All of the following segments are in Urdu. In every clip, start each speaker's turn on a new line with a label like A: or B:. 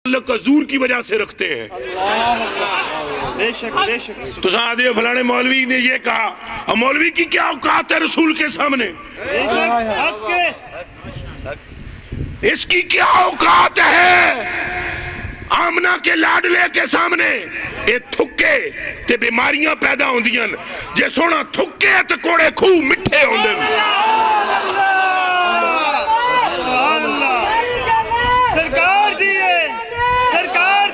A: تعلق حضور کی وجہ سے رکھتے ہیں. تو ساتھ فلانے مولوی نے یہ کہا، اور مولوی کی کیا اوقات ہے رسول کے سامنے؟ اس کی کیا اوقات ہے آمنہ کے لاڈلے کے سامنے؟ یہ تھکے تے بیماریاں پیدا ہوندیاں، جے سونا تھکے تے کوڑے کھو مٹھے ہوندے.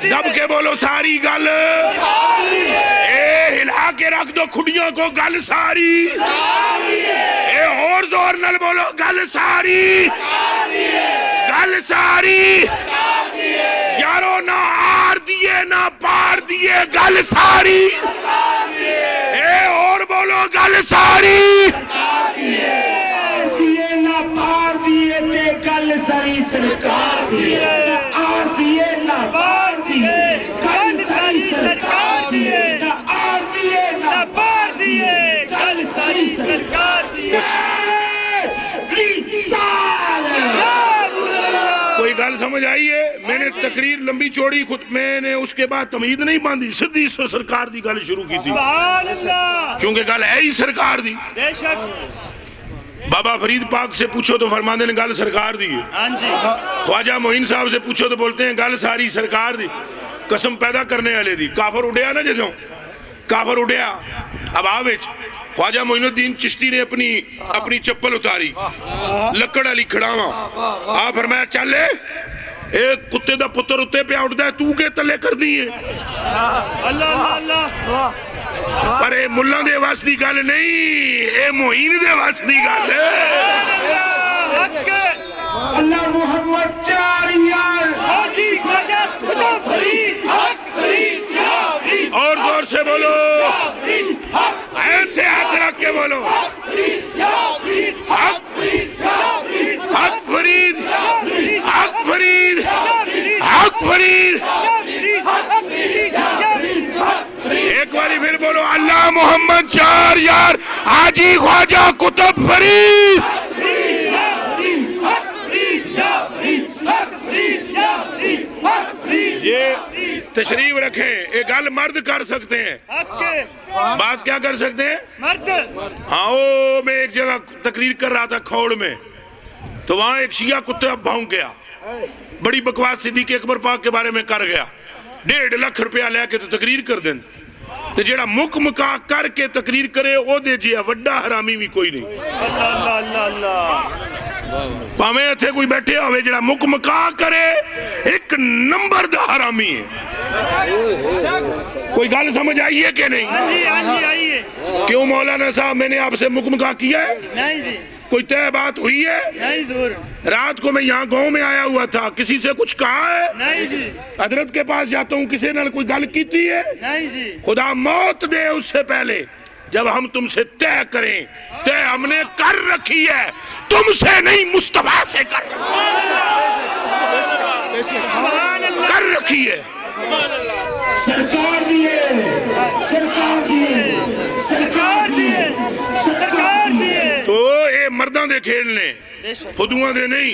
A: دب کے بولو ساری گل، اے ہلا کے رکھ دو کھڑیوں کو، گل ساری. اے اور زور نل بولو گل ساری، گل ساری. یارو نہ آر دیے نہ پار دیے، گل ساری. اے اور بولو گل ساری.
B: دیے نہ پار دیے تے گل ساری سرکار دیے، نہ آر دیے نہ پار دیے گل ساری سرکار دیے، نہ آر دیے نہ پار دیے گل ساری سرکار دیے.
A: کوئی گل سمجھ آئی ہے؟ میں نے تقریر لمبی چوڑی خود میں نے اس کے بعد تمہید نہیں باندھی، سدھی سرکار دی گل شروع کی تھی، چونکہ گل ہے ہی سرکار دی. بابا فرید پاک سے پوچھو تو فرماندے نے گل سرکار دی ہے. خواجہ معین صاحب سے پوچھو تو بولتے ہیں گل ساری سرکار دی. قسم پیدا کرنے والے دی. کافر اڑیا نا جیسوں کافر اڑیا. اب آوچ خواجہ معین الدین چشتی نے اپنی چپل اتاری، لکڑ علی کھڑاواں. آپ فرمایا چلے ایک کتے دا پتر اتے پہ اٹھ دے، تو کے تلے کر دیئے. پر اے ملہ دے واس دی گل نہیں، اے معین دے واس دی گل ہے.
B: اللہ محمد چار یار حاجی خواجہ خدا فرید حق فرید یا فرید.
A: اور زور سے بولو، ایتھے ہاتھ رکھ کے بولو، حق فرید حق فرید حق فرید حق فرید. ایک باری پھر بولو، اللہ محمد چار یار حاجی خواجہ قطب فرید. یہ تشریف رکھیں، یہ گل مرد کر سکتے ہیں. بات کیا کر سکتے ہیں؟ مرد. ہاں میں ایک جگہ تقریر کر رہا تھا کھوڑ میں، تو وہاں ایک شیعہ کتے بھونک گیا، بڑی بکواس صدیق اکبر پاک کے بارے میں کر گیا. 1.5 لاکھ روپیہ لے کے تو تقریر کر دیں، تو جیڑا مکا کر کے تقریر کرے او دے جیا وڈا حرامی بھی کوئی نہیں. پاویں اتھے کوئی بیٹھے ہوئے جیڑا مکا کرے ایک نمبر دا حرامی ہے. کوئی گل سمجھ آئی ہے کہ نہیں؟ کیوں مولانا صاحب میں نے آپ سے مکا کیا ہے؟ نہیں جی. کوئی طے بات ہوئی ہے؟ نہیں ضرور. رات کو میں یہاں گاؤں میں آیا ہوا تھا، کسی سے کچھ کہا ہے؟ نہیں جی. حضرت کے پاس جاتا ہوں، کسی نے کوئی گل کیتی ہے؟ نہیں جی. خدا موت دے اس سے پہلے جب ہم تم سے طے کریں، طے ہم نے کر رکھی ہے، تم سے نہیں مصطفیٰ سے کر رکھی ہے.
B: سرکار دیے سرکار دیے سرکار دیے سرکار دیے.
A: تو یہ مردوں دے کھیلنے، خودوں دے نہیں،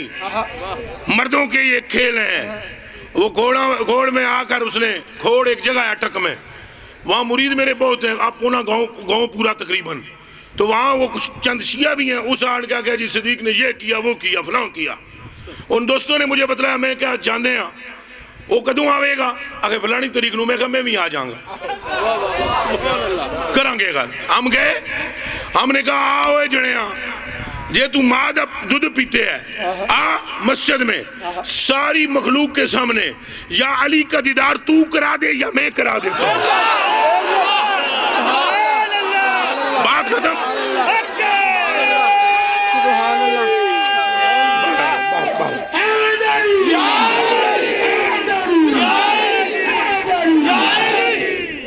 A: مردوں کے یہ کھیل ہیں. وہ گھوڑ میں آ کر اس نے کھوڑ ایک جگہ ہے اٹک میں، وہاں مرید میرے بہت ہیں، آپ پونا گاؤں پورا تقریباً. تو وہاں وہ کچھ چند شیعہ بھی ہیں، اس آن کیا کہ جی صدیق نے یہ کیا وہ کیا فلاں کیا. ان دوستوں نے مجھے بتلایا میں کیا جاندے ہیں وہ کدوں آوے گا؟ اگر فلانی طریق نو میں کہا میں بھی آ جاؤں گا، کریں گے گا. ہم گئے، ہم نے کہا آوے جڑے ہاں یہ تو ماں دا دودھ پیتے ہے آ مسجد میں ساری مخلوق کے سامنے، یا علی کا دیدار تو کرا دے یا میں کرا دیتا ہوں. بات ختم.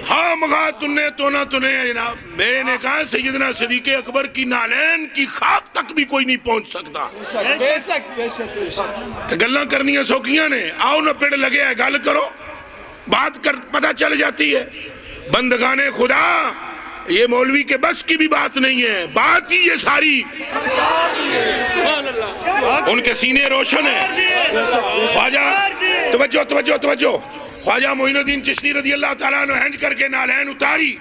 A: ہاں مغا تنے تو نہ تنے جناب. میں نے کہا سیدنا صدیق اکبر کی نالین کی خاک تک بھی کوئی نہیں پہنچ سکتا. گلہ کرنی ہے سوکیاں نے، آؤ نہ پیڑ لگے ہے گل کرو، بات کر پتہ چل جاتی ہے. بندگان خدا یہ مولوی کے بس کی بھی بات نہیں ہے، بات ہی یہ ساری ان کے سینے روشن ہیں۔ خواجہ توجہ توجہ توجہ، خواجہ معین الدین چشتی رضی اللہ تعالیٰ عنہ ہنج کر کے نالین اتاری،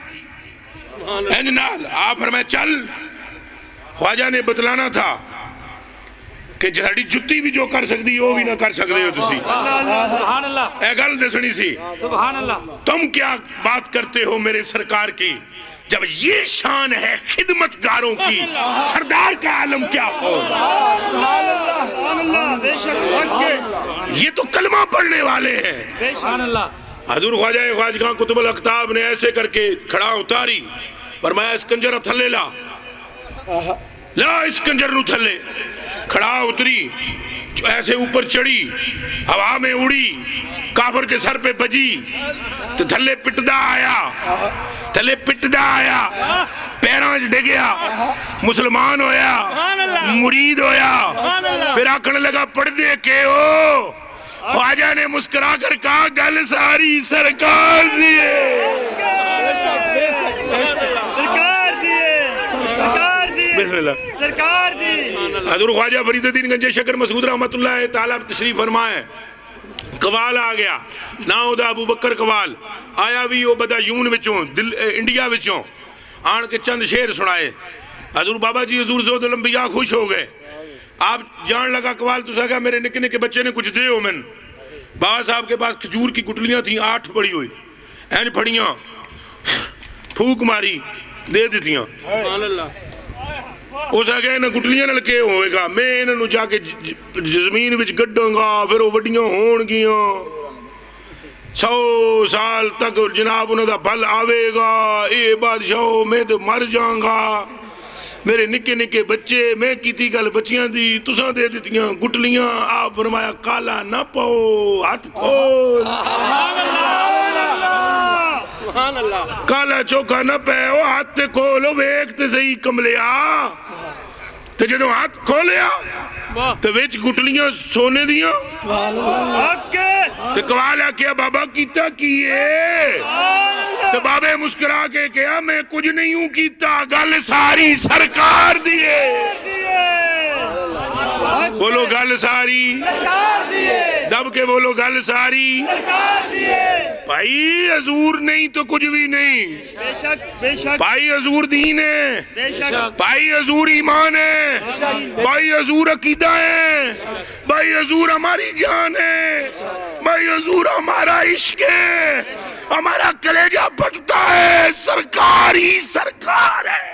A: ہنج نال آپ فرمائے چل۔ خواجہ نے بتلانا تھا کہ جہاں جتی بھی جو کر سکتی وہ بھی نہ کر سکتے ہو تسی، اے گل دسنی سی۔ تم کیا بات کرتے ہو میرے سرکار کی، جب یہ شان ہے خدمتگاروں کی، سردار کا عالم کیا ہو۔ یہ تو کلمہ پڑھنے والے ہیں۔ حضور خواجہ خواجگاں قطب الاقطاب نے ایسے کر کے کھڑا اتاری، فرمایا اس کنجر تھلے لا، لا اس کنجر نو تھلے۔ کھڑا اتری، ایسے اوپر چڑھی، ہوا میں اڑی، کافر کے سر پہ بجی تو تھلے پٹدا آیا، تھلے پٹدا آیا، پیرانچ ڈگیا، مسلمان ہویا، مرید ہویا، پھر آکھنے لگا پردے کے ہو۔ خواجہ نے مسکرا کر کہا گل ساری سرکار دیے، بسم اللہ
B: سرکار دی۔
A: حضور خواجہ فرید الدین گنج شکر مسعود رحمت اللہ تعالیٰ تشریف فرمائے، قوال آ گیا، ناؤ دا ابو بکر قوال آیا بھی وہ بدا یون وچوں انڈیا وچوں آن کے چند شیر سنائے۔ حضور بابا جی حضور زود الانبیاء خوش ہو گئے، آپ جان لگا قوال تو سکا میرے نکے نکے بچے نے کچھ دے ہو من۔ بابا صاحب کے پاس کھجور کی گٹلیاں تھیں 8 پڑی ہوئی، این پھڑیاں پھوک ماری دے دیتیاں۔ اس آگے نہ گٹلیاں نلکے ہوئے گا، میں انہوں جا کے زمین وچ گڈاں گا، پھر وہ وڈیاں ہون گیاں، 100 سال تک جناب انہوں دا بھل آوے گا، اے بادشاہ میں تو مر جاؤں گا، میرے نکے نکے بچے میں کیتی گل بچیاں دی تساں دے دیتیاں گٹلیاں۔ آپ فرمایا کالا نہ پاؤ، ہاتھ کھول، کالا چوکا نہ پہ وہ ہاتھ کھولو ویک تے صحیح کملیا۔ تے جدوں ہاتھ کھولیا تے وچ گٹلیاں سونے دیاں، تے قوالا کیا بابا کیتا کیے؟ تے بابے مسکرا کے کیا میں کچھ نہیں ہوں کیتا، گل ساری سرکار دیے۔ بولو گل ساری، دب کے بولو گل ساری۔ بھائی حضور نہیں تو کچھ بھی نہیں، بھائی حضور دین ہے، بھائی حضور ایمان ہے، بھائی حضور عقیدہ ہے، بھائی حضور ہماری جان ہے، بھائی حضور ہمارا عشق ہے، ہمارا کلیجہ پھٹتا ہے، سرکار ہی سرکار ہے،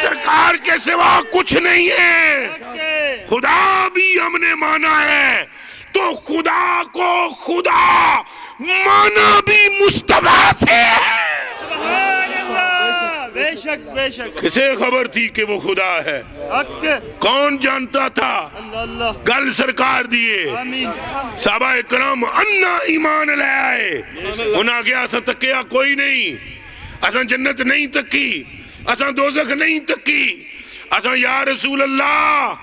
A: سرکار کے سوا کچھ نہیں ہے۔ خدا بھی ہم نے مانا ہے تو خدا کو خدا مانا بھی مصطفیٰ سے ہے۔
B: بے شک بے شک،
A: کسے خبر تھی کہ وہ خدا ہے؟ کون جانتا تھا؟ گل سرکار دیے۔ صحابہ اکرام انا ایمان لے آئے، انہاں گیا اساں تکیا کوئی نہیں، اساں جنت نہیں تکی، اساں دوزخ نہیں تکی، اساں یا رسول اللہ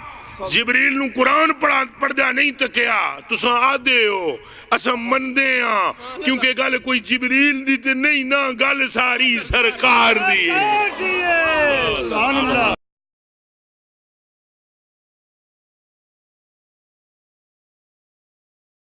A: جبریل نو قرآن پڑھدا نہیں تکیا، تساں آدھے ہو اساں مندے ہاں، کیونکہ گل کوئی جبریل دی تے نہیں نا، گل ساری سرکار دی۔